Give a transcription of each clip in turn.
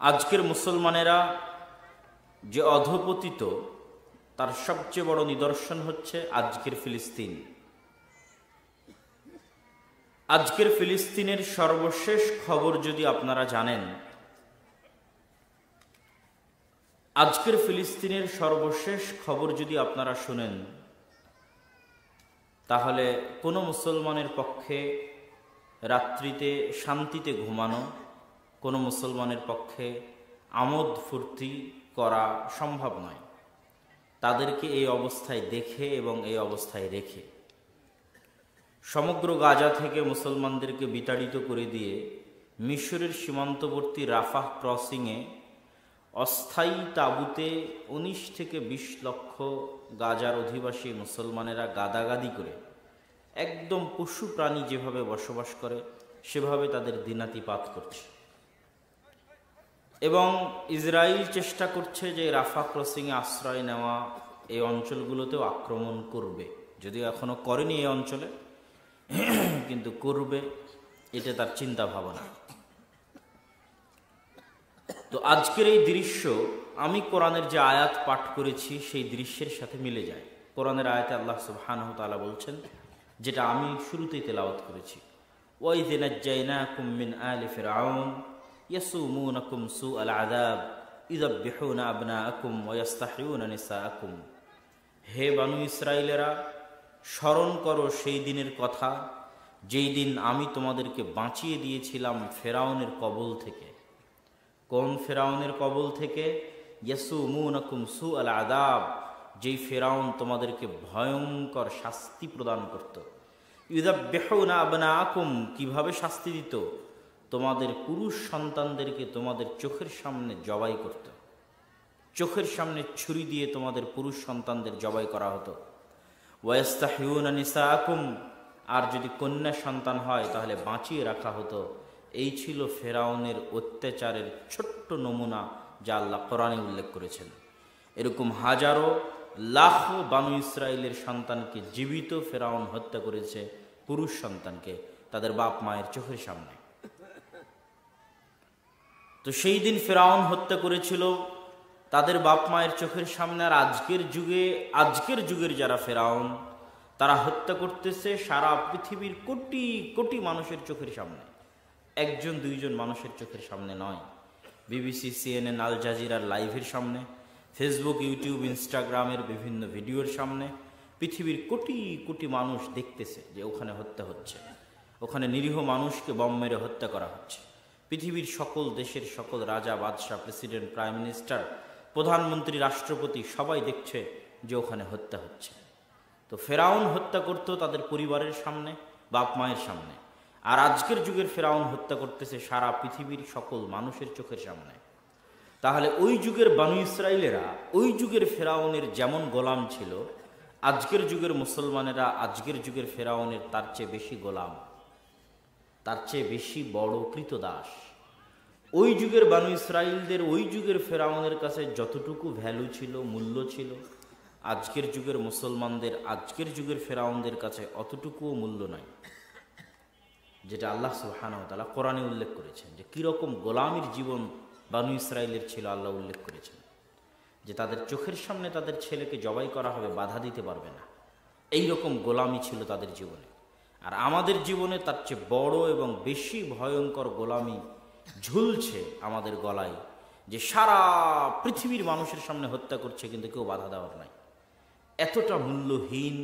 আজকের মুসলমানেরা যে অধপতিত তার সবচেয়ে বড় নিদর্শন হচ্ছে আজকের ফিলিস্তিন। আজকের ফিলিস্তিনের সর্বশেষ খবর যদি আপনারা জানেন, আজকের ফিলিস্তিনের সর্বশেষ খবর যদি আপনারা শুনেন, তাহলে কোনো মুসলমানের পক্ষে রাত্রিতে শান্তিতে ঘুমানো, কোনো মুসলমানের পক্ষে আমোদ ফুর্তি করা সম্ভব নয়। তাদেরকে এই অবস্থায় দেখে এবং এই অবস্থায় রেখে সমগ্র গাজা থেকে মুসলমানদেরকে বিতাড়িত করে দিয়ে মিশরের সীমান্তবর্তী রাফাহ ক্রসিংয়ে অস্থায়ী তাঁবুতে 19 থেকে 20 লক্ষ গাজার অধিবাসী মুসলমানেরা গাদাগাদি করে একদম পশু প্রাণী যেভাবে বসবাস করে সেভাবে তাদের দিনাতিপাত করছে। এবং ইসরায়েল চেষ্টা করছে যে রাফা ক্রসিংয়ে আশ্রয় নেওয়া এই অঞ্চলগুলোতেও আক্রমণ করবে, যদিও এখনো করেনি এই অঞ্চলে, কিন্তু করবে, এটা তার চিন্তা ভাবনা। তো আজকের এই দৃশ্য আমি কোরআনের যে আয়াত পাঠ করেছি সেই দৃশ্যের সাথে মিলে যায়। কোরআনের আয়াতে আল্লাহ সুবহানাহু ওয়া তাআলা বলছেন, যেটা আমি শুরুতেই তেলাওয়াত করেছি, ওয়াইয নাজ্জায়নাকুম মিন আলি ফিরআউন ইয়াসুমুনাকুম সুআল আযাব ইযাববিহুনা আবনাআকুম ওয়া ইস্তাহইউনা নিসাআকুম। হে বানু ইসরাইলেরা, স্মরণ করো সেই দিনের কথা যেই দিন আমি তোমাদেরকে বাঁচিয়ে দিয়েছিলাম ফেরাউনের কবল থেকে। কোন ফেরাউনের কবল থেকে? ইয়াসুমুনাকুম সুআল আযাব, যেই ফেরাউন তোমাদেরকে ভয়ঙ্কর শাস্তি প্রদান করত। ইযাববিহুনা আবনাআকুম, কিভাবে শাস্তি দিত? তোমাদের পুরুষ সন্তানদেরকে তোমাদের চোখের সামনে জবাই করত, চোখের সামনে ছুরি দিয়ে তোমাদের পুরুষ সন্তানদের জবাই করা হতো। ওয়া ইস্তাহইউনা নিসাআকুম, আর যদি কন্যা সন্তান হয় তাহলে বাঁচিয়ে রাখা হতো। এই ছিল ফেরাউনের অত্যাচারের ছোট্ট নমুনা যা আল্লাহ কোরআনে উল্লেখ করেছেন। এরকম হাজারো লাখ বানু ইসরায়েলের সন্তানকে জীবিত ফেরাউন হত্যা করেছে, পুরুষ সন্তানকে তাদের বাপ মায়ের চোখের সামনে। তো সেই দিন ফেরাউন হত্যা করেছিল তাদের বাপ মায়ের চোখের সামনে। আর আজকের যুগের যারা ফেরাউন, তারা হত্যা করতেছে সারা পৃথিবীর কোটি কোটি মানুষের চোখের সামনে, একজন দুইজন মানুষের চোখের সামনে নয়। বিবিসি, CNN, আল জাজিরার লাইভের সামনে, ফেসবুক, ইউটিউব, ইনস্টাগ্রামের বিভিন্ন ভিডিওর সামনে পৃথিবীর কোটি কোটি মানুষ দেখতেছে যে ওখানে হত্যা হচ্ছে, ওখানে নিরীহ মানুষকে বম মেরে হত্যা করা হচ্ছে। পৃথিবীর সকল দেশের সকল রাজা, বাদশাহ, প্রেসিডেন্ট, প্রাইম মিনিস্টার, প্রধানমন্ত্রী, রাষ্ট্রপতি সবাই দেখছে যে ওখানে হত্যা হচ্ছে। তো ফেরাউন হত্যা করত তাদের পরিবারের সামনে, বাপ মায়ের সামনে, আর আজকের যুগের ফেরাউন হত্যা করতেছে সারা পৃথিবীর সকল মানুষের চোখের সামনে। তাহলে ওই যুগের বানু ইসরায়েলেরা ওই যুগের ফেরাউনের যেমন গোলাম ছিল, আজকের যুগের মুসলমানেরা আজকের যুগের ফেরাউনের তার চেয়ে বেশি গোলাম, তার চেয়ে বেশি বড় কৃতদাস। ওই যুগের বানু ইসরায়েলদের ওই যুগের ফেরাউনের কাছে যতটুকু ভ্যালু ছিল, মূল্য ছিল, আজকের যুগের মুসলমানদের আজকের যুগের ফেরাউনদের কাছে অতটুকুও মূল্য নাই। যেটা আল্লাহ সুবহানাহু ওয়া তাআলা কোরআনে উল্লেখ করেছেন যে কীরকম গোলামির জীবন বানু ইসরায়েলের ছিল, আল্লাহ উল্লেখ করেছেন যে তাদের চোখের সামনে তাদের ছেলেকে জবাই করা হবে, বাধা দিতে পারবে না। এই রকম গোলামি ছিল তাদের জীবনে। আর আমাদের জীবনে তার চেয়ে বড় এবং বেশি ভয়ঙ্কর গোলামি ঝুলছে আমাদের গলায়, যে সারা পৃথিবীর মানুষের সামনে হত্যা করছে কিন্তু কেউ বাধা দেওয়ার নাই। এতটা মূল্যহীন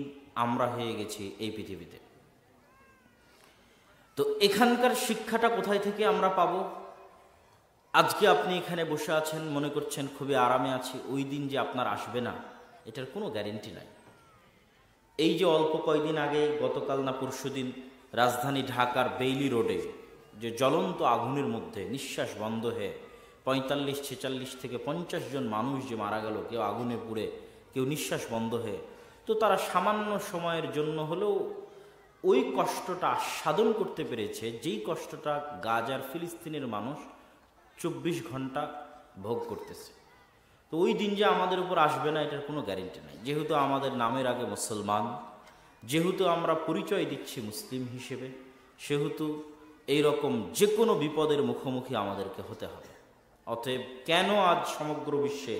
আমরা হয়ে গেছি এই পৃথিবীতে। তো এখানকার শিক্ষাটা কোথায় থেকে আমরা পাবো? আজকে আপনি এখানে বসে আছেন, মনে করছেন খুবই আরামে আছি, ওই দিন যে আপনার আসবে না এটার কোনো গ্যারেন্টি নাই। এই যে অল্প কয়েকদিন আগে, গতকাল না পরশুদিন, রাজধানী ঢাকার বেইলি রোডে যে জ্বলন্ত আগুনের মধ্যে নিঃশ্বাস বন্ধ হয়ে 45, 46 থেকে 50 জন মানুষ যে মারা গেল, কেউ আগুনে পুড়ে, কেউ নিঃশ্বাস বন্ধ হয়ে। তো তারা সামান্য সময়ের জন্য হলেও ওই কষ্টটা আস্বাদন করতে পেরেছে, যেই কষ্টটা গাজার ফিলিস্তিনের মানুষ 24 ঘন্টা ভোগ করতেছে। তো ওই দিন যে আমাদের উপর আসবে না এটার কোনো গ্যারেন্টি নাই। যেহেতু আমাদের নামের আগে মুসলমান, যেহেতু আমরা পরিচয় দিচ্ছি মুসলিম হিসেবে, সেহেতু এই রকম যে কোনো বিপদের মুখোমুখি আমাদেরকে হতে হবে। অতএব কেন আজ সমগ্র বিশ্বে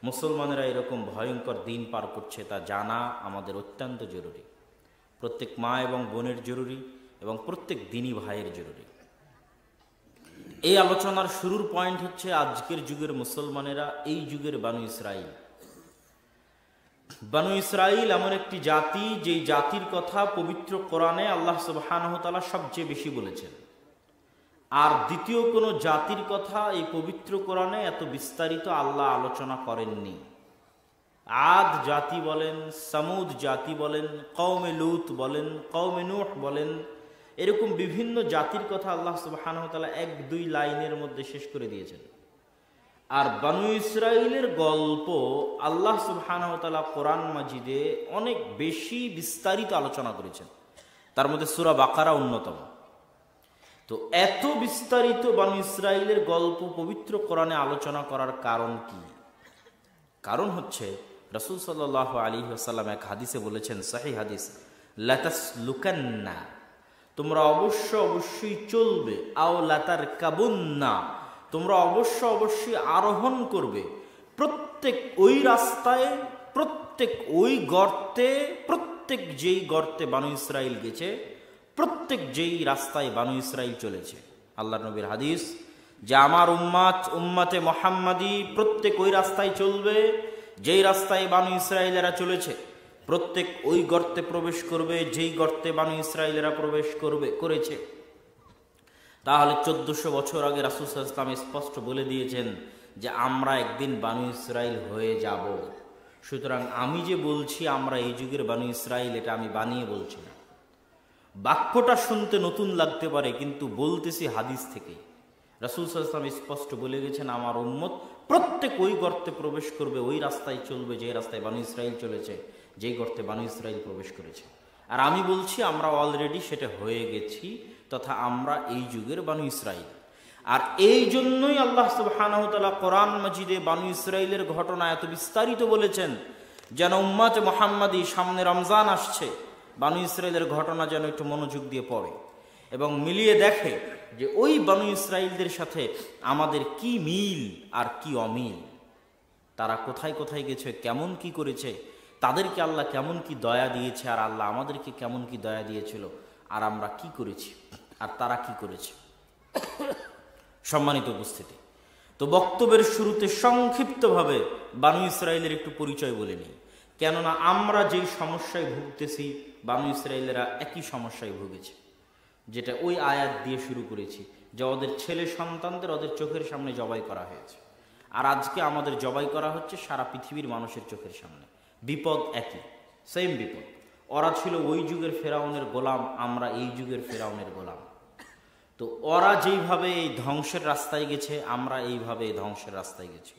মুসলমানেরা এরকম ভয়ঙ্কর দিন পার করছে তা জানা আমাদের অত্যন্ত জরুরি। প্রত্যেক মা এবং বোনের জরুরি এবং প্রত্যেক দিনী ভাইয়ের জরুরি। এই আলোচনার শুরুর পয়েন্ট হচ্ছে আজকের যুগের মুসলমানেরা এই যুগের বানু ইসরাইল। বানু ইসরাইল এমন একটি জাতি যেই জাতির কথা পবিত্র কোরআনে আল্লাহ সুবহানাহু ওয়া তাআলা সবচেয়ে বেশি বলেছেন। আর দ্বিতীয় কোনো জাতির কথা এই পবিত্র কোরআনে এত বিস্তারিত আল্লাহ আলোচনা করেননি। আদ জাতি বলেন, সামুদ জাতি বলেন, কওমে লূত বলেন, কওমে নূহ বলেন, এরকম বিভিন্ন জাতির কথা আল্লাহ সুবহানাহু ওয়া তাআলা 1-2 লাইনের মধ্যে শেষ করে দিয়েছেন। আর বানু ইসরাইলের গল্প আল্লাহ সুবহানাহু ওয়া তাআলা কোরআন মাজিদে অনেক বেশি বিস্তারিত আলোচনা করেছেন, তার মধ্যে সূরা বাকারা অন্যতম। তো এত বিস্তারিত বানু ইসরাইলের গল্প পবিত্র কোরআনে আলোচনা করার কারণ কি? কারণ হচ্ছে রাসূল সাল্লাল্লাহু আলাইহি ওয়াসাল্লাম এক হাদিসে বলেছেন, সহিহ হাদিস, লাতাসলুকান্না, তোমরা অবশ্যই চলবে, আও লাতারকাবুন্না, তোমরা অবশ্যই আরোহণ করবে, প্রত্যেক ওই রাস্তায়, প্রত্যেক ওই গর্তে, প্রত্যেক যেই গর্তে বানু ইসরাইল গেছে, প্রত্যেক যেই রাস্তায় বানু ইসরাইল চলেছে। আল্লাহর নবীর হাদিস যে আমার উম্মতে মুহাম্মাদি প্রত্যেক ওই রাস্তায় চলবে যেই রাস্তায় বানু ইসরাইলেরা চলেছে, প্রত্যেক ওই গর্তে প্রবেশ করবে যেই গর্তে বানু ইসরাইলেরা প্রবেশ করেছে। তাহলে 1400 বছর আগে রাসূল সাল্লাল্লাহু আলাইহি ওয়াসাল্লাম স্পষ্ট বলে দিয়েছেন যে আমরা একদিন বানু ইসরাইল হয়ে যাব। সুতরাং আমি যে বলছি আমরা এই যুগের বানু ইসরাইল, এটা আমি বানিয়ে বলছি না। বাক্যটা শুনতে নতুন লাগতে পারে, কিন্তু বলতেছি হাদিস থেকে। রাসূল সাল্লাল্লাহু আলাইহি ওয়াসাল্লাম স্পষ্ট বলে গেছেন আমার উম্মত প্রত্যেক ওই গর্তে প্রবেশ করবে, ওই রাস্তায় চলবে যে রাস্তায় বানু ইসরাইল চলেছে, যেই গর্তে বানু ইসরাইল প্রবেশ করেছে। আর আমি বলছি আমরা অলরেডি সেটা হয়ে গেছি, তথা আমরা এই যুগের বানু ইসরাইল। আর এই জন্যই আল্লাহ সুবহানাহু ওয়া তাআলা কোরআন মাজিদে বানু ইসরাইলের ঘটনা এত বিস্তারিত বলেছেন, যেন উম্মতে মুহাম্মাদি সামনে রমজান আসছে, বানু ইসরাইলের ঘটনা যেন একটু মনোযোগ দিয়ে পড়ে এবং মিলিয়ে দেখে যে ওই বানু ইসরাইলদের সাথে আমাদের কি মিল আর কি অমিল। তারা কোথায় কোথায় গেছে, কেমন কি করেছে, তাদেরকে আল্লাহ কেমন কি দয়া দিয়েছে, আর আল্লাহ আমাদেরকে কেমন কি দয়া দিয়েছিল, আর আমরা কি করেছি আর তারা কি করেছে। সম্মানিত উপস্থিতি, তো বক্তব্যের শুরুতে সংক্ষিপ্তভাবে বানু ইসরাইলের একটু পরিচয় বলে নিই। কেননা আমরা যেই সমস্যায় ভুগতেছি বানু ইসরাইলেরা একই সমস্যায় ভুগেছে, যেটা ওই আয়াত দিয়ে শুরু করেছি, যে ওদের ছেলে সন্তানদের ওদের চোখের সামনে জবাই করা হয়েছে। আর আজকে আমাদের জবাই করা হচ্ছে সারা পৃথিবীর মানুষের চোখের সামনে। বিপদ একই, সেম বিপদ। ওরা ছিল ওই যুগের ফেরাউনের গোলাম, আমরা এই যুগের ফেরাউনের গোলাম। তো ওরা যেইভাবে এই ধ্বংসের রাস্তায় গেছে, আমরা এইভাবে এই ধ্বংসের রাস্তায় গেছি।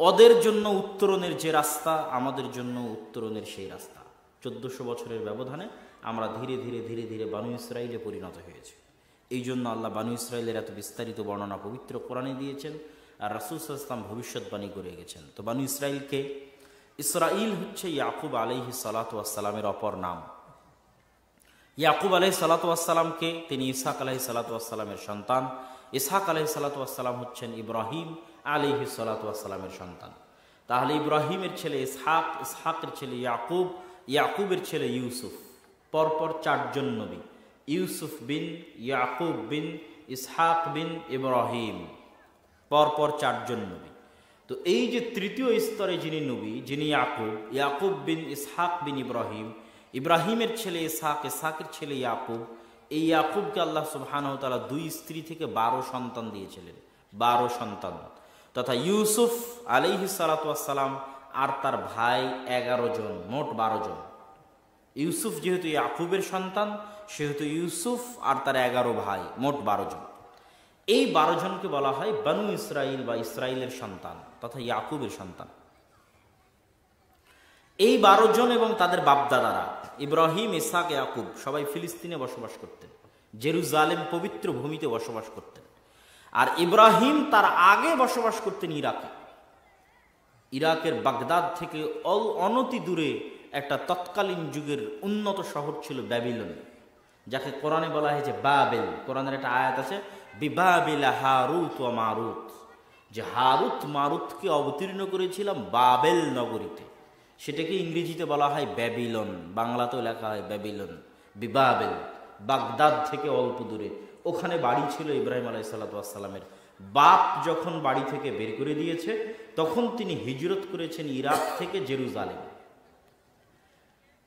ওদের জন্য উত্তরণের যে রাস্তা, আমাদের জন্য উত্তরণের সেই রাস্তা। 1400 বছরের ব্যবধানে আমরা ধীরে ধীরে ধীরে ধীরে বানু ইসরাইলে পরিণত হয়েছে। এই জন্য আল্লাহ বানু ইসরাইলের এত বিস্তারিত বর্ণনা পবিত্র কোরআনে দিয়েছেন, আর রাসূল সাল্লাল্লাহু আলাইহি ওয়াসাল্লাম ভবিষ্যৎবাণী করে গেছেন। তো বানু ইসরাইলকে, ইসরাইল হচ্ছে ইয়াকুব আলাইহিস সালাতু ওয়াস সালামের অপর নাম। ইয়াকুব আলাইহিস সালাতু ওয়াস সালামকে তিনি ইসহাক আলাইহিস সালাতু ওয়াস সালামের সন্তান, ইসহাক আলাইহিস সালাতু ওয়াস সালাম হচ্ছেন ইব্রাহিম আলাইহিস সালাতু ওয়াস সালামের সন্তান। তাহলে ইব্রাহিমের ছেলে ইসহাক, ইসহাকের ছেলে ইয়াকুব, ইয়াকুবের ছেলে ইউসুফ। পরপর 4 জন নবী, ইউসুফ বিন ইয়াকুব বিন ইসহাক বিন ইব্রাহিম, পরপর 4 জন নবী। তো এই যে তৃতীয় স্তরে যিনি নবী, যিনি ইয়াকুব, ইয়াকুব বিন ইসহাক বিন ইব্রাহিম, ইব্রাহিমের ছেলে ইসহাক, ইসহাকের ছেলে ইয়াকুব। এই ইয়াকুবকে আল্লাহ সুবহানাহু ওয়া তাআলা 2 স্ত্রী থেকে 12 সন্তান দিয়েছিলেন, 12 সন্তান, তথা ইউসুফ আলাইহিস সালাতু ওয়াস সালাম আর তার ভাই 11 জন, মোট 12 জন। ইউসুফ যেহেতু ইয়াকুবের সন্তান, সেহেতু ইউসুফ আর তার 11 ভাই, মোট 12 জন। এই 12 জনকে বলা হয় বানু ইসরাইল বা ইসরাইলের সন্তান তথা ইয়াকুবের সন্তান। এই 12 জন এবং তাদের বাপদাদারা ইব্রাহিম, ইসহাক, ইয়াকুব সবাই ফিলিস্তিনে বসবাস করতেন, জেরুজালেম পবিত্র ভূমিতে বসবাস করতেন। আর ইব্রাহিম তার আগে বসবাস করতেন ইরাকে। ইরাকের বাগদাদ থেকে অনতি দূরে একটা তৎকালীন যুগের উন্নত শহর ছিল ব্যাবিলন, যাকে কোরআনে বলা হয়েছে বাবেল। কোরআনের একটা আয়াত আছে, বিবাবিলা হারুত ওয়া মারুত, যে হারুত মারুতকে অবতীর্ণ করেছিলাম বাবেল নগরীতে। সেটাকে ইংরেজিতে বলা হয় ব্যাবিলন, বাংলাতেও লেখা হয় ব্যাবিলন, বিবাবেল। বাগদাদ থেকে অল্প দূরে ওখানে বাড়ি ছিল ইব্রাহিম আলাইহিসসালামের। বাপ যখন বাড়ি থেকে বের করে দিয়েছে তখন তিনি হিজরত করেছেন ইরাক থেকে জেরুজালেম।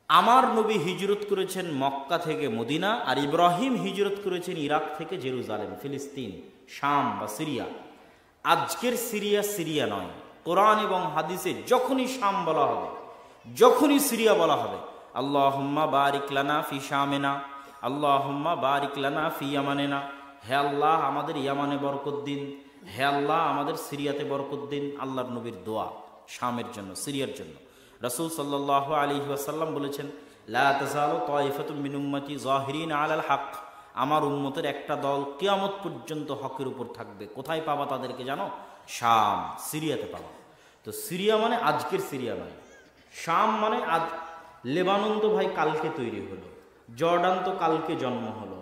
আমার নবী হিজরত করেছেন মক্কা থেকে মদিনা, আর ইব্রাহিম হিজরত করেছেন ইরাক থেকে জেরুজালেম, ফিলিস্তিন, শাম বা সিরিয়া। আজকের সিরিয়া সিরিয়া নয়। কোরআন এবং হাদিসে যখনই শাম বলা হবে, যখনই সিরিয়া বলা হবে, আল্লাহুম্মা বারিক লানা ফি শামেনা, আল্লাহুম্মা বারিক লানা ফি ইয়ামানেনা, হে আল্লাহ আমাদের ইয়ামানে বরকত দিন, হে আল্লাহ আমাদের সিরিয়াতে বরকত দিন। আল্লাহর নবীর দোয়া শামের জন্য, সিরিয়ার জন্য। রাসূল সাল্লাল্লাহু আলাইহি ওয়াসাল্লাম বলেছেন, লা তাযালু তায়ফাতুম মিন উম্মতি যাহিরিন আলাল হক, আমার উম্মতের একটা দল কিয়ামত পর্যন্ত হকের উপর থাকবে। কোথায় পাবা তাদেরকে জানো? শাম, সিরিয়াতে পাবা। তো সিরিয়া মানে আজকের সিরিয়া নয়, শাম মানে আজ। লেবানন তো ভাই কালকে তৈরি হলো, জর্ডান তো কালকে জন্ম হলো,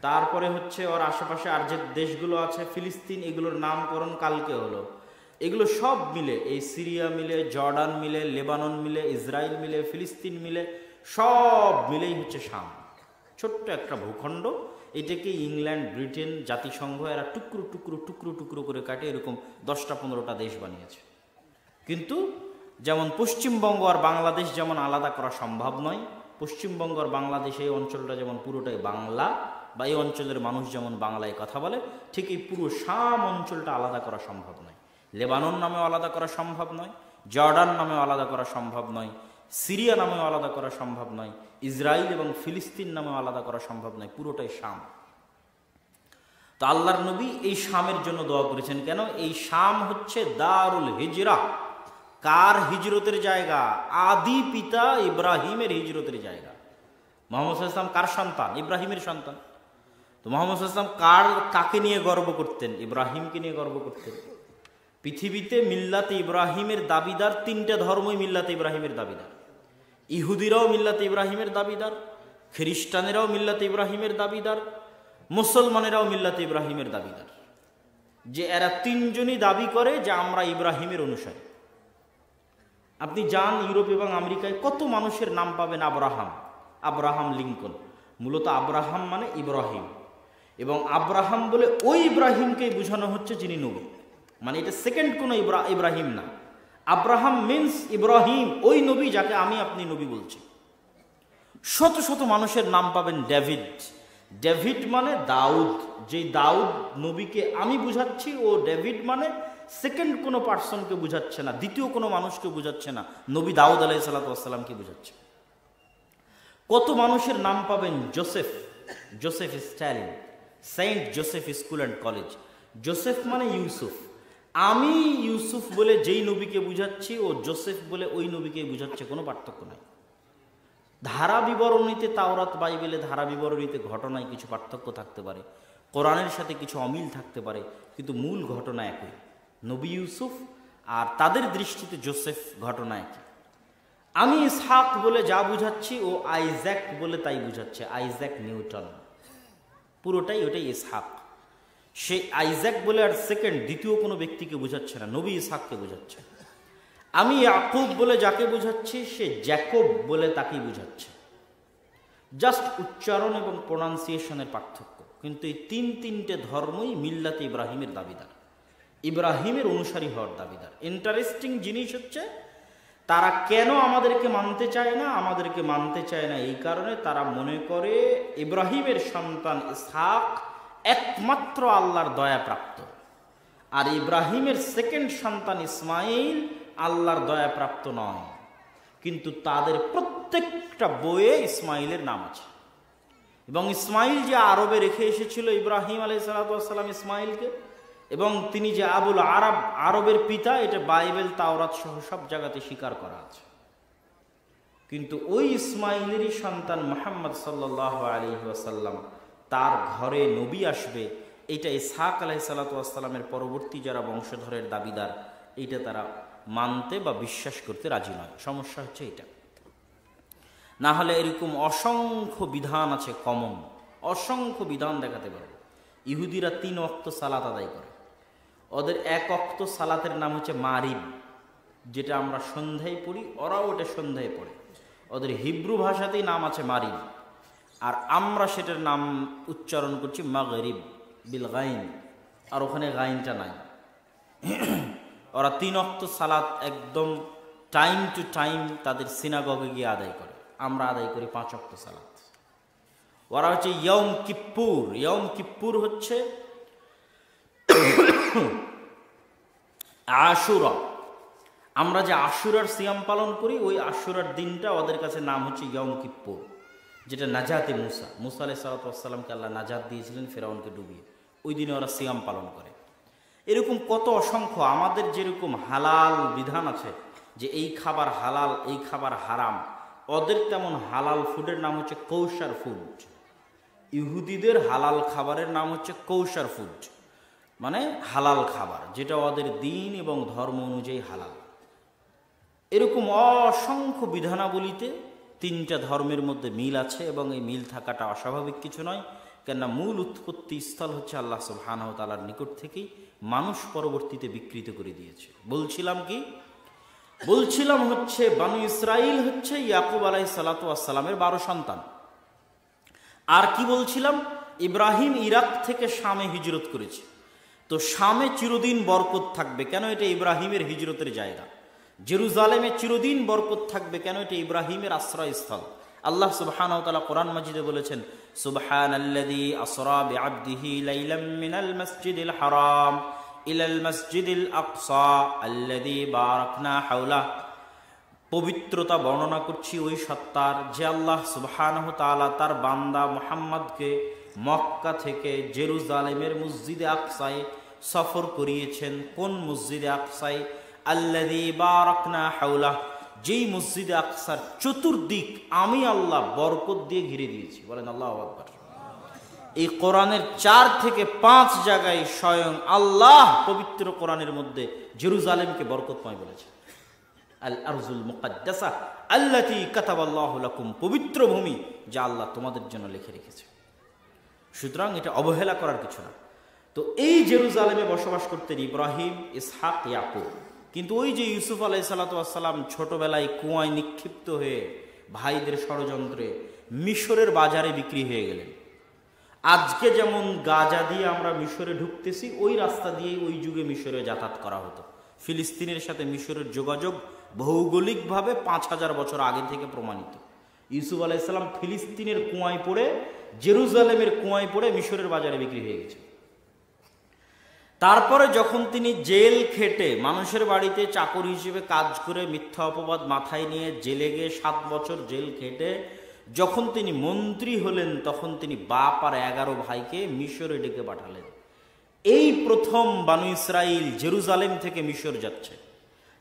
তারপরে হচ্ছে ওর আশেপাশে আর যে দেশগুলো আছে ফিলিস্তিন, এগুলোর নামকরণ কালকে হলো। এগুলো সব মিলে, এই সিরিয়া মিলে, জর্ডান মিলে, লেবানন মিলে, ইসরায়েল মিলে, ফিলিস্তিন মিলে, সব মিলেই হচ্ছে শাম। ছোট্ট একটা ভূখণ্ড। এটাকে ইংল্যান্ড, ব্রিটেন, জাতিসংঘ এরা টুকরো টুকরো টুকরো টুকরো করে কাটে এরকম 10টা-15টা দেশ বানিয়েছে। কিন্তু যেমন পশ্চিমবঙ্গ আর বাংলাদেশ যেমন আলাদা করা সম্ভব নয়, পশ্চিমবঙ্গ আর বাংলাদেশ এই অঞ্চলটা যেমন পুরোটাই বাংলা, বা এই অঞ্চলের মানুষ যেমন বাংলায় কথা বলে, ঠিক এই পুরো শাম অঞ্চলটা আলাদা করা সম্ভব নয়। লেবানন নামেও আলাদা করা সম্ভব নয়, জর্ডান নামেও আলাদা করা সম্ভব নয়, সিরিয়া নামেও আলাদা করা সম্ভব নয়, ইসরায়েল এবং ফিলিস্তিন নামেও আলাদা করা সম্ভব নয়, পুরোটাই শাম। তো আল্লাহর নবী এই শামের জন্য দোয়া করেছেন। কেন? এই শাম হচ্ছে দারুল হিজরা। কার হিজরতের জায়গা? আদি পিতা ইব্রাহিমের হিজরতের জায়গা। মুহাম্মদ সাল্লাল্লাহু আলাইহি ওয়াসাল্লাম কার সন্তান? ইব্রাহিমের সন্তান। তো মুহাম্মদ সাল্লাল্লাহু আলাইহি ওয়াসাল্লাম কাকে নিয়ে গর্ব করতেন? ইব্রাহিমকে নিয়ে গর্ব করতেন। পৃথিবীতে মিল্লাতে ইব্রাহিমের দাবিদার 3টে ধর্মই মিল্লাতে ইব্রাহিমের দাবিদার। ইহুদিরাও মিল্লাতে ইব্রাহিমের দাবিদার, খ্রিস্টানেরাও মিল্লাতে ইব্রাহিমের দাবিদার, মুসলমানেরাও মিল্লাতে ইব্রাহিমের দাবিদার। যে এরা 3জনই দাবি করে যে আমরা ইব্রাহিমের অনুসারী। আপনি যান ইউরোপ এবং আমেরিকায়, কত মানুষের নাম পাবেন আব্রাহাম, আব্রাহাম লিঙ্কন। মূলত আব্রাহাম মানে ইব্রাহিম, এবং আব্রাহাম বলে ওই ইব্রাহিমকেই বোঝানো হচ্ছে যিনি নবী। মানে এটা সেকেন্ড কোনো ইব্রাহিম না। আব্রাহাম মিন্স ইব্রাহিম, ওই নবী যাকে আমি আপনি নবী বলছি। শত শত মানুষের নাম পাবেন ডেভিড। ডেভিড মানে দাউদ, যে দাউদ নবীকে আমি বুঝাচ্ছি, ও ডেভিড মানে সেকেন্ড কোনো পার্সনকে বুঝাচ্ছে না, দ্বিতীয় কোনো মানুষকে বুঝাচ্ছে না, নবী দাউদ আলাইহিস সালামকে বুঝাচ্ছে। কত মানুষের নাম পাবেন Joseph, Joseph Stalin, saint Joseph school and college. Joseph মানে ইউসুফ। আমি ইউসুফ বলে যেই নবীকে বুঝাচ্ছি, ও জোসেফ বলে ওই নবীকে বুঝাচ্ছে, কোনো পার্থক্য নাই। ধারা বিবরণীতে, তাওরাত বাইবেলে ধারা বিবরণীতে ঘটনায় কিছু পার্থক্য থাকতে পারে, কোরআনের সাথে কিছু অমিল থাকতে পারে, কিন্তু মূল ঘটনা একই। নবী ইউসুফ আর তাদের দৃষ্টিতে জোসেফ ঘটনা একই। আমি ইসহাক বলে যা বুঝাচ্ছি, ও আইজ্যাক বলে তাই বুঝাচ্ছে, আইজ্যাক নিউটন, পুরোটাই ওটাই ইসহাক। সে আইজ্যাক বলে আর সেকেন্ড দ্বিতীয় কোনো ব্যক্তিকে বুঝাচ্ছে না, নবী ইসহাককে বুঝাচ্ছে। আমি ইয়াকুব বলে যাকে বুঝাচ্ছি, সে জ্যাকব বলে তাকেই বুঝাচ্ছে। জাস্ট উচ্চারণ এবং প্রোনাউন্সিয়েশনের পার্থক্য, কিন্তু এই তিনটে ধর্মই মিল্লাতে ইব্রাহিমের দাবিদার, ইব্রাহিমের অনুসারী হওয়ার দাবিদার। ইন্টারেস্টিং জিনিস হচ্ছে তারা কেন আমাদেরকে মানতে চায় না? আমাদেরকে মানতে চায় না এই কারণে, তারা মনে করে ইব্রাহিমের সন্তান ইসহাক একমাত্র আল্লাহর দয়াপ্রাপ্ত, আর ইব্রাহিমের সেকেন্ড সন্তান ইসমাইল আল্লাহর দয়াপ্রাপ্ত নয়। কিন্তু তাদের প্রত্যেকটা বইয়ে ইসমাইলের নাম আছে, এবং ইসমাইল যে আরবে রেখে এসেছিল ইব্রাহিম আলাইহিস সালাম ইসমাইলকে, এবং তিনি যে আবুল আরব, আরবের পিতা, এটা বাইবেল, তাওরাত সহ সব জায়গাতে স্বীকার করা আছে। কিন্তু ওই ইসমাইলেরই সন্তান মুহাম্মদ সাল্লাল্লাহু আলাইহি ওয়াসাল্লাম, তার ঘরে নবী আসবে, এটা ইসহাক আলাইহিস সালামের পরবর্তী যারা বংশধরের দাবিদার, এইটা তারা মানতে বা বিশ্বাস করতে রাজি নয়। সমস্যা হচ্ছে এটা। না হলে এরকম অসংখ্য বিধান আছে, কমন অসংখ্য বিধান দেখাতে পারবে। ইহুদিরা 3 ওয়াক্ত সালাত আদায় করে, ওদের এক ওয়াক্ত সালাতের নাম হচ্ছে মারিব, যেটা আমরা সন্ধ্যায় পড়ি, ওরাও ওটা সন্ধ্যায় পড়ে। ওদের হিব্রু ভাষাতেই নাম আছে মারিব, আর আমরা সেটার নাম উচ্চারণ করছি মাগরিব বিল গাইন, আর ওখানে গাইনটা নাই। ওরা 3 ওয়াক্ত সালাত একদম টাইম টু টাইম তাদের সিনাগগে গিয়ে আদায় করে, আমরা আদায় করি 5 ওয়াক্ত সালাত। ওরা হচ্ছে ইয়ম কিপ্পুর। ইয়ম কিপ্পুর হচ্ছে আশুরা। আমরা যে আশুরার সিয়াম পালন করি, ওই আশুরার দিনটা ওদের কাছে নাম হচ্ছে ইয়ম কিপ্পুর, যেটা নাজাতে মুসা আলাইহিস সালামকে আল্লাহ নাজাত দিয়েছিলেন ফেরাউনকে ডুবিয়ে, ওই দিনে ওরা সিয়াম পালন করে। এরকম কত অসংখ্য। আমাদের যেরকম হালাল বিধান আছে যে এই খাবার হালাল, এই খাবার হারাম, ওদের তেমন হালাল ফুডের নাম হচ্ছে কৌশার ফুড। ইহুদিদের হালাল খাবারের নাম হচ্ছে কৌশার ফুড, মানে হালাল খাবার, যেটা ওদের দিন এবং ধর্ম অনুযায়ী হালাল। এরকম অসংখ্য বিধানাবলীতে 3টা ধর্মের মধ্যে মিল আছে, এবং এই মিল থাকাটা অস্বাভাবিক কিছু নয়, কেননা মূল উৎপত্তি স্থল হচ্ছে আল্লাহ সুবহানাহু ওয়া তাআলার নিকট থেকেই, মানুষ পরবর্তীতে বিকৃত করে দিয়েছে। বলছিলাম হচ্ছে বানু ইসরাইল হচ্ছে ইয়াকুব আলাইহিস সালাতু ওয়াস সালামের 12 সন্তান। আর কি বলছিলাম, ইব্রাহিম ইরাক থেকে শামে হিজরত করেছে। তো শামে চিরদিন বরকত থাকবে, কেন? এটা ইব্রাহিমের হিজরতের জায়গা। জেরুজালেমে চিরদিন বরকত থাকবে, কেন? এটা ইব্রাহিমের আশ্রয়স্থল। আল্লাহ সুবহানাহু ওয়া তাআলা কোরআন মাজিদে বলেছেন, সুবহানাল্লাযী আসরা বিআবদিহি লাইলাম মিনাল মাসজিদিল হারাম ইলাল মাসজিদিল আকসা আল্লাযী বারাকনা হাওলা। পবিত্রতা বর্ণনা করছি ওই সত্তার, যে আল্লাহ সুবহানাহু ওয়া তাআলা তার বান্দা মুহাম্মদকে মক্কা থেকে জেরুজালেমের মসজিদে আকসায় সফর করিয়েছেন। কোন মসজিদে আকসায়? আল্লাযী বারাকনা হাওলা, যেই মসজিদে আকসার চতুর্দিক আমি আল্লাহ বরকত দিয়ে ঘিরে দিয়েছি। বলেন আল্লাহু আকবার। এই কোরআনের 4 থেকে 5 জায়গায় স্বয়ং আল্লাহ পবিত্র কোরআনের মধ্যে জেরুজালেমকে বরকতময় বলেছে। আল আরজুল মুকাদ্দাসা আল্লাতী কাতাবাল্লাহু লাকুম, পবিত্র ভূমি যা আল্লাহ তোমাদের জন্য লিখে রেখেছে। সুতরাং এটা অবহেলা করার কিছু না। তো এই জেরুজালেমে বসবাস করতেন ইব্রাহিম, ইসহাক, ইয়াকুব। কিন্তু ওই যে ইউসুফ আলাইহিস সালাতু ওয়াস সালাম ছোটবেলায় কুয়ায় নিক্ষিপ্ত হয়ে ভাইদের ষড়যন্ত্রে মিশরের বাজারে বিক্রি হয়ে গেলেন। আজকে যেমন গাজা দিয়ে আমরা মিশরে ঢুকতেছি, ওই রাস্তা দিয়েই ওই যুগে মিশরে যাতায়াত করা হতো। ফিলিস্তিনের সাথে মিশরের যোগাযোগ ভৌগোলিকভাবে 5000 বছর আগে থেকে প্রমাণিত। ইউসুফ আলাইহিস সালাম ফিলিস্তিনের কুয়ায় পড়ে, জেরুজালেমের কুয়ায় পড়ে মিশরের বাজারে বিক্রি হয়ে গেছে। তারপরে যখন তিনি জেল খেটে, মানুষের বাড়িতে চাকর হিসেবে কাজ করে মিথ্যা অপবাদ মাথায় নিয়ে জেলে গিয়ে 7 বছর জেল খেটে যখন তিনি মন্ত্রী হলেন, তখন তিনি বাপ আর 11 ভাইকে মিশরে ডেকে পাঠালেন। এই প্রথম বানু ইসরাইল জেরুজালেম থেকে মিশর যাচ্ছে।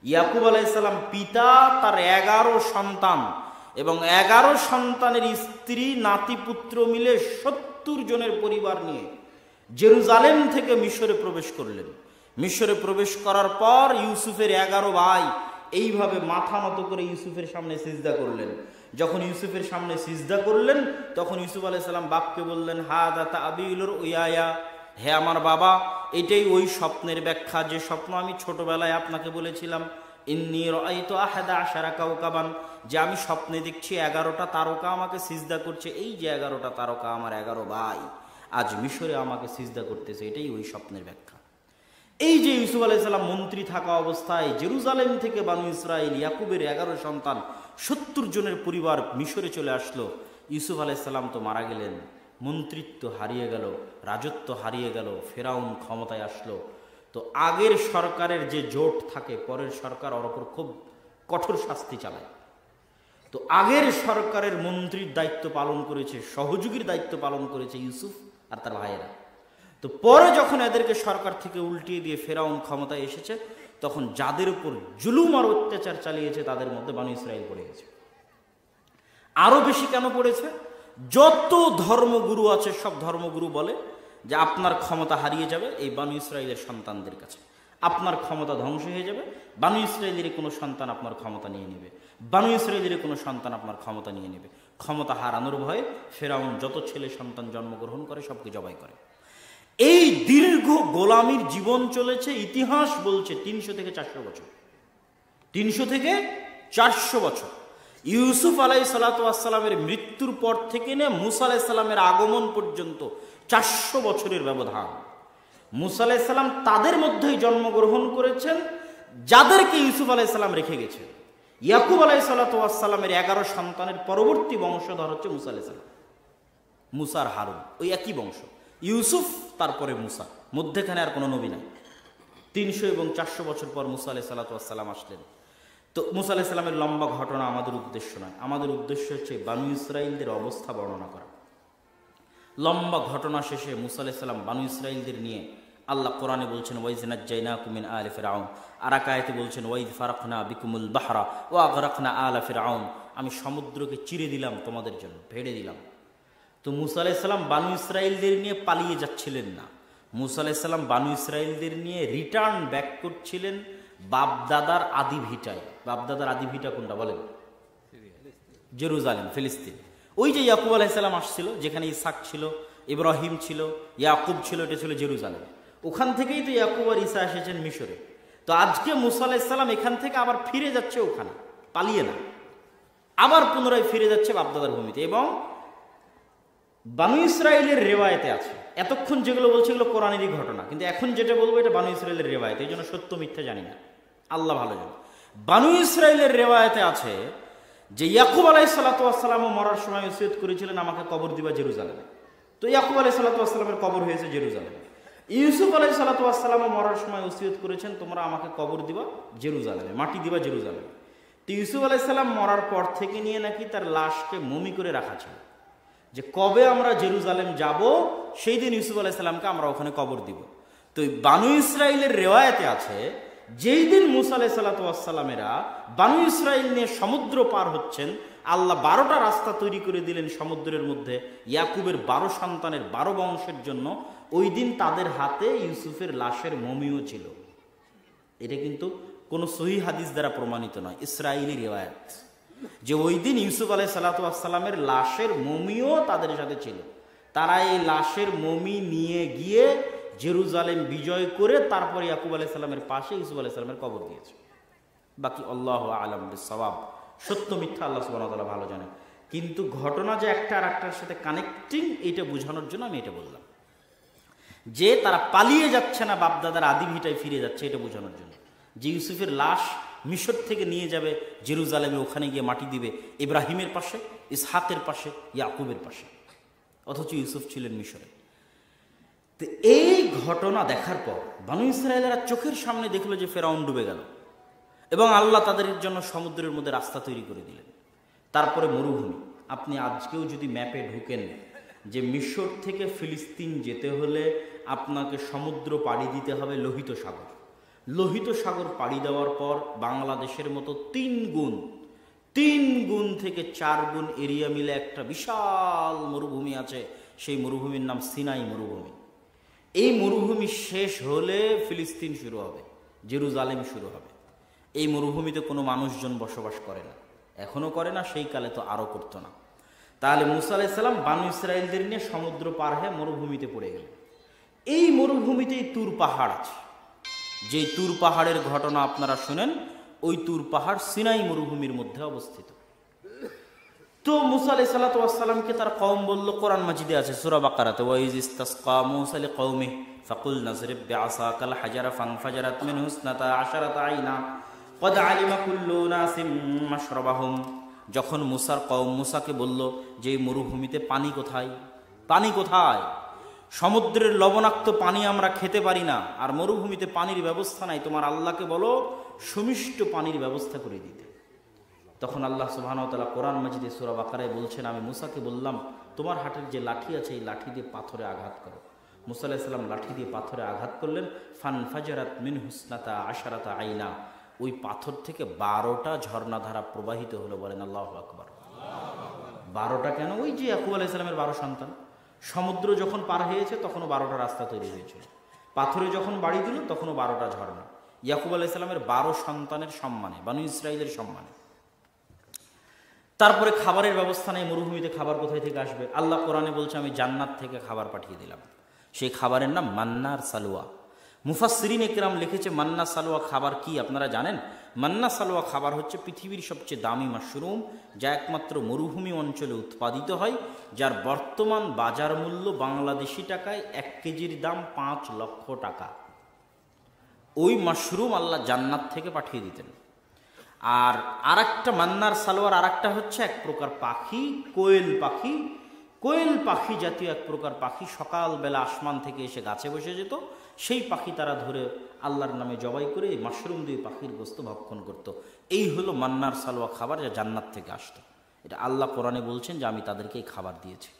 ইয়াকুব আলাইহিস সালাম পিতা, তার 11 সন্তান এবং 11 সন্তানের স্ত্রী নাতিপুত্র মিলে 70 জনের পরিবার নিয়ে জেরুজালেম থেকে মিশরে প্রবেশ করলেন। মিশরে প্রবেশ করার পর ইউসুফের 11 ভাই এইভাবে মাথা নত করে ইউসুফের সামনে সিজদা করলেন। যখন ইউসুফের সামনে সিজদা করলেন, তখন ইউসুফ আলাইহিস সালাম বাপকে বললেন, হাযা তা'বীলুর উয়ায়া, হে আমার বাবা, এটাই ওই স্বপ্নের ব্যাখ্যা, যে স্বপ্ন আমি ছোটবেলায় আপনাকে বলেছিলাম। ইন্নী রাআইতু আহাদা আশারা কাওকাবান, যে আমি স্বপ্নে দেখছি 11টা তারকা আমাকে সিজদা করছে। এই যে 11টা তারকা আমার 11 ভাই আজ মিশরে আমাকে সিজদা করতেছে, এটাই ওই স্বপ্নের ব্যাখ্যা। এই যে ইউসুফ আলাইহিস সালাম মন্ত্রী থাকা অবস্থায় জেরুজালেম থেকে বানু ইসরাইল ইয়াকুবের 11 সন্তান 70 জনের পরিবার মিশরে চলে আসলো। ইউসুফ আলাইহিস সালাম তো মারা গেলেন, মন্ত্রিত্ব হারিয়ে গেল, রাজত্ব হারিয়ে গেল, ফেরাউন ক্ষমতায় আসলো। তো আগের সরকারের যে জোট থাকে, পরের সরকার ওর ওপর খুব কঠোর শাস্তি চালায়। তো আগের সরকারের মন্ত্রীর দায়িত্ব পালন করেছে, সহযোগীর দায়িত্ব পালন করেছে ইউসুফ আর তার ভাইয়েরা। তো পরে যখন এদেরকে সরকার থেকে উল্টিয়ে দিয়ে ফেরাউন ক্ষমতায় এসেছে, তখন যাদের উপর জুলুম আর অত্যাচার চালিয়েছে তাদের মধ্যে বানু ইসরাইল পড়ে গেছে। আরো বেশি কেন পড়েছে? যত ধর্মগুরু আছে সব ধর্মগুরু বলে যে আপনার ক্ষমতা হারিয়ে যাবে এই বানু ইসরাইলের সন্তানদের কাছে, আপনার ক্ষমতা ধ্বংস হয়ে যাবে, বানু ইসরাইলের কোনো সন্তান আপনার ক্ষমতা নিয়ে নেবে, বানু ইসরাইলের কোনো সন্তান আপনার ক্ষমতা নিয়ে নেবে। ক্ষমতা হারানোর ভয়ে ফেরাউন যত ছেলে সন্তান জন্মগ্রহণ করে সবকে জবাই করে। এই দীর্ঘ গোলামির জীবন চলেছে, ইতিহাস বলছে 300 থেকে 400 বছর। 300 থেকে 400 বছর। ইউসুফ আলাইহিসসালামের মৃত্যুর পর থেকে নিয়ে মুসা আলাইহিসসালামের আগমন পর্যন্ত 400 বছরের ব্যবধান। মুসা আলাইহিসসালাম তাদের মধ্যেই জন্মগ্রহণ করেছেন যাদেরকে ইউসুফ আলাইহিসসালাম রেখে গেছেন। ইয়াকুব আলাইহিসসালামের 11 সন্তানের পরবর্তী বংশধর হচ্ছে মুসা আলাইহিসসালাম, মুসার হারুন, ওই একই বংশ। ইউসুফ তারপরে মুসা, মধ্যেখানে আর কোনো নবী নাই। 300 এবং 400 বছর পর মুসা আলাইহিসসালাম আসলেন। তো মুসা আলাইহিসসালামের লম্বা ঘটনা আমাদের উদ্দেশ্য নয়, আমাদের উদ্দেশ্য হচ্ছে বানু ইসরাইলদের অবস্থা বর্ণনা করা। লম্বা ঘটনা শেষে মুসা আলাইহিসসালাম বানু ইসরাইলদের নিয়ে আল্লাহ কোরআনে বলছেন ওয়াইজ নাজ্জাইনাকুম মিন আলি ফিরআউন, আর এক আয়াতে বলছেন ওয়াইজ ফারাকনা বিকুমুল বাহরা ওয়া আগরাকনা আলা ফিরআউন, আমি সমুদ্রকে চিরে দিলাম তোমাদের জন্য, ভেড়ে দিলাম। তো মুসা আলাইহিসসালাম বানু ইসরাইলদের নিয়ে পালিয়ে যাচ্ছিলেন না, মুসা আলাইহিসসালাম বানু ইসরাইলদের নিয়ে রিটার্ন ব্যাক করছিলেন বাপদাদার আদি ভিটায়। বাপদাদার আদি ভিটা কোনটা বলেন? জেরুজালেম, ফিলিস্তিন। ওই যে ইয়াকুব আলাইহিসসালাম আসছিল, যেখানে ইসহাক ছিল, ইব্রাহিম ছিল, ইয়াকুব ছিল, এটা ছিল জেরুজালেম। ওখান থেকেই তো ইয়াকুব আর ঈসা এসেছেন মিশরে। তো আজকে মুসা আলাইহিসসালাম এখান থেকে আবার ফিরে যাচ্ছে ওখানে, পালিয়ে না, আবার পুনরায় ফিরে যাচ্ছে বাপদাদার ভূমিতে। এবং বানু ইসরাইলের রেওয়ায়েতে আছে, এতক্ষণ যেগুলো বলছে এগুলো কোরআনেরই ঘটনা, কিন্তু এখন যেটা বলবো এটা বানু ইসরাইলের রেওয়ায়েত, এই জন্য সত্য মিথ্যা জানি না, আল্লাহ ভালো জানে। বানু ইসরাইলের রেওয়ায়েতে আছে যে ইয়াকুব আলাইহিসসালামও মরার সময় ওসিয়ত করেছিলেন আমাকে কবর দিবা জেরুজালেমে। তো ইয়াকুব আলাইহিসসালামের কবর হয়েছে জেরুজালেমে। ইউসুফ আলাইহিসসালামও মরার সময় ওসিয়ত করেছেন তোমরা আমাকে কবর দিবা জেরুজালেমে, মাটি দিবা জেরুজালেমে। তো ইউসুফ আলাইহিসসালাম মরার পর থেকে নিয়ে নাকি তার লাশকে মমি করে রাখা ছিল, যে কবে আমরা জেরুজালেম যাব সেই দিন ইউসুফ আলাইহিসসালামকে আমরা ওখানে কবর দিব। তো বানু ইসরাইলের রেওয়ায়েতে আছে যেই দিন মুসা আলাইহিসসালামেরা বানু ইসরাইল নিয়ে সমুদ্র পার হচ্ছেন, আল্লাহ 12টা রাস্তা তৈরি করে দিলেন সমুদ্রের মধ্যে ইয়াকুবের 12 সন্তানের 12 বংশের জন্য। ওই দিন তাদের হাতে ইউসুফের লাশের মমিও ছিল। এটা কিন্তু কোনো সহিহ হাদিস দ্বারা প্রমাণিত নয়, ইসরাইলি রিওয়ায়াত, যে ওই দিন ইউসুফ আলাইহিসসালামের লাশের মমিও তাদের সাথে ছিল। তারা এই লাশের মমি নিয়ে গিয়ে জেরুজালেম বিজয় করে তারপরে ইয়াকুব আলাইহিসসালামের পাশে ইউসুফ আলাইহিসসালামের কবর দিয়েছে। বাকি আল্লাহু আ'লাম বিস-সাওয়াব, সত্য মিথ্যা আল্লাহ সুবহানাহু ওয়া তাআলা ভালো জানেন। কিন্তু ঘটনা যে একটা আর একটার সাথে কানেক্টিং, এটা বোঝানোর জন্য আমি এটা বললাম, যে তারা পালিয়ে যাচ্ছে না, বাপদাদার আদি ভিটায় ফিরে যাচ্ছে, এটা বোঝানোর জন্য। যে ইউসুফের লাশ মিশর থেকে নিয়ে যাবে জেরুজালেমে, ওখানে গিয়ে মাটি দিবে ইব্রাহিমের পাশে, ইসহাকের পাশে, ইয়াকুবের পাশে, অথচ ইউসুফ ছিলেন মিশরে। তো এই ঘটনা দেখার পর বানু ইসরায়েলেরা চোখের সামনে দেখলো যে ফেরাউন ডুবে গেল এবং আল্লাহ তাদের জন্য সমুদ্রের মধ্যে রাস্তা তৈরি করে দিলেন। তারপরে মরুভূমি। আপনি আজকেও যদি ম্যাপে ঢুকেন, যে মিশর থেকে ফিলিস্তিন যেতে হলে আপনাকে সমুদ্র পাড়ি দিতে হবে লোহিত সাগর। লোহিত সাগর পাড়ি দেওয়ার পর বাংলাদেশের মতো 3 গুণ থেকে 4 গুণ এরিয়া মিলে একটা বিশাল মরুভূমি আছে, সেই মরুভূমির নাম সিনাই মরুভূমি। এই মরুভূমি শেষ হলে ফিলিস্তিন শুরু হবে, জেরুজালেম শুরু হবে। এই মরুভূমিতে কোনো মানুষজন বসবাস করে না, এখনও করে না, সেই কালে তো আরও করতো না। তাহলে মুসা আলাইহিসসালাম বানু ইসরাইলদের নিয়ে সমুদ্র পার হয়ে মরুভূমিতে পড়ে গেল। এই মরুভূমিতেই তুর পাহাড় আছে, যেই তুর পাহাড়ের ঘটনা আপনারা শুনেন, ওই তুর পাহাড় সিনাই মরুভূমির মধ্যে অবস্থিত। তো মুসা আলাইহিসসালামকে তার কওম বলল, কোরআন মাজিদে আছে সূরা বাকারাতে, ওয়াইজ ইসতাসকা মুসা লিকাওমিহি ফাকুল নাজরিব বিআসাকাল হাজারা ফানফাজারাত মিনহু ইসনাতা আশারাতা আইনা ক্বাদ আলিমা কুল্লু নাসিম মাশরাবাহুম। যখন মুসার কওম মুসাকে বলল যে এই মরুভূমিতে পানি কোথায়, পানি কোথায়, সমুদ্রের লবণাক্ত পানি আমরা খেতে পারি না, আর মরুভূমিতে পানির ব্যবস্থা নাই, তোমার আল্লাহকে বলো সুমিষ্ট পানির ব্যবস্থা করে দিতে। তখন আল্লাহ সুবহানাহু ওয়া তাআলা কোরআন মাজিদে সূরা বাকারায় বলছেন, আমি মুসাকে বললাম তোমার হাতের যে লাঠি আছে এই লাঠি দিয়ে পাথরে আঘাত করো। মুসা আলাইহিস সালাম লাঠি দিয়ে পাথরে আঘাত করলেন, ফানফাজারাত মিনহু ইসনাতা আশারাতা আইনা, ওই পাথর থেকে 12টা ঝর্ণাধারা প্রবাহিত হলো। বলেন আল্লাহু আকবার। 12টা কেন? ওই যে ইয়াকুব আলাইহিস সালামের 12 সন্তান, সমুদ্র যখন পার হয়েছে তখনও 12টা রাস্তা তৈরি হয়েছিল, পাথরে যখন বাড়ি দিল তখনও 12টা ঝর্ণা, ইয়াকুব আলাইহিস সালামের 12 সন্তানের সম্মানে, বানু ইসরাইলের সম্মানে। তারপরে খাবারের ব্যবস্থা নেই, মরুভূমিতে খাবার কোথায় থেকে আসবে? আল্লাহ কোরআনে বলছে আমি জান্নাত থেকে খাবার পাঠিয়ে দিলাম। সেই খাবারের নাম মান্নার সালোয়া। মুফাসসিরিন একরাম লিখেছে মান্না সালোয়া খাবার কি আপনারা জানেন? মান্না সালোয়া খাবার হচ্ছে পৃথিবীর সবচেয়ে দামি মাশরুম, যা একমাত্র মরুভূমি অঞ্চলে উৎপাদিত হয়, যার বর্তমান বাজার মূল্য বাংলাদেশি টাকায় 1 কেজির দাম 5 লক্ষ টাকা। ওই মাশরুম আল্লাহ জান্নাত থেকে পাঠিয়ে দিতেন। আর আরেকটা মান্নার সালোয়ার আরেকটা হচ্ছে এক প্রকার পাখি, কোয়েল পাখি। কোয়েল পাখি জাতীয় এক প্রকার পাখি সকালবেলা আসমান থেকে এসে গাছে বসে যেত, সেই পাখি তারা ধরে আল্লাহর নামে জবাই করে মাশরুম দিয়ে পাখির গোস্ত ভক্ষণ করত। এই হলো মান্নার সালোয়া খাবার, যা জান্নাত থেকে আসতো। এটা আল্লাহ কোরআনে বলছেন যে আমি তাদেরকে এই খাবার দিয়েছি।